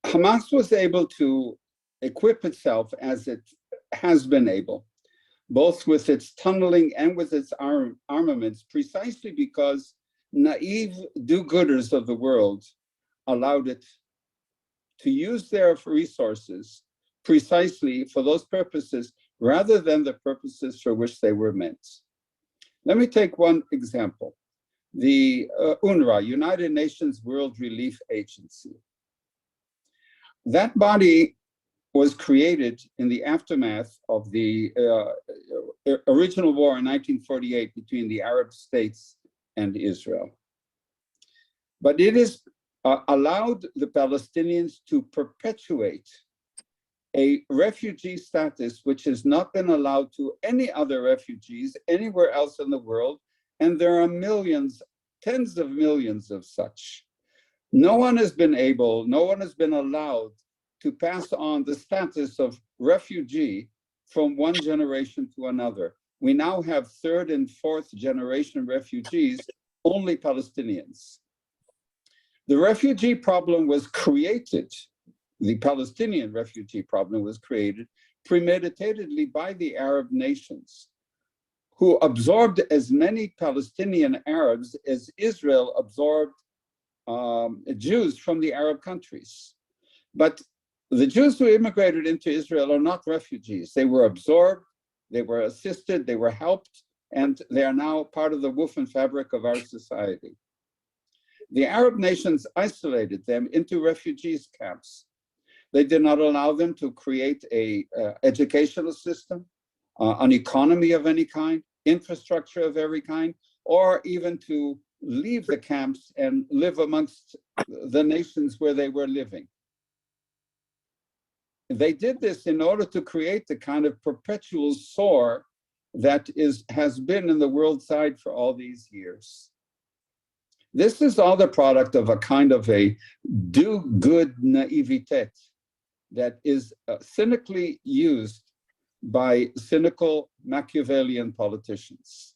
Hamas was able to equip itself as it has been able, both with its tunneling and with its armaments, precisely because naive do-gooders of the world allowed it to use their resources precisely for those purposes rather than the purposes for which they were meant. Let me take one example. The UNRWA, United Nations World Relief Agency. That body was created in the aftermath of the original war in 1948 between the Arab states and Israel. But it has allowed the Palestinians to perpetuate a refugee status which has not been allowed to any other refugees anywhere else in the world, and there are millions, tens of millions of such. No one has been allowed to pass on the status of refugee from one generation to another. We now have third and fourth generation refugees, only Palestinians. The refugee problem was created, the Palestinian refugee problem was created premeditatedly by the Arab nations, who absorbed as many Palestinian Arabs as Israel absorbed Jews from the Arab countries. But the Jews who immigrated into Israel are not refugees. They were absorbed, they were assisted, they were helped, and they are now part of the woof and fabric of our society. The Arab nations isolated them into refugees camps. They did not allow them to create an educational system, an economy of any kind, infrastructure of every kind, or even to leave the camps and live amongst the nations where they were living. They did this in order to create the kind of perpetual sore that has been in the world side for all these years. This is all the product of a kind of a do-good naivete that is cynically used by cynical Machiavellian politicians.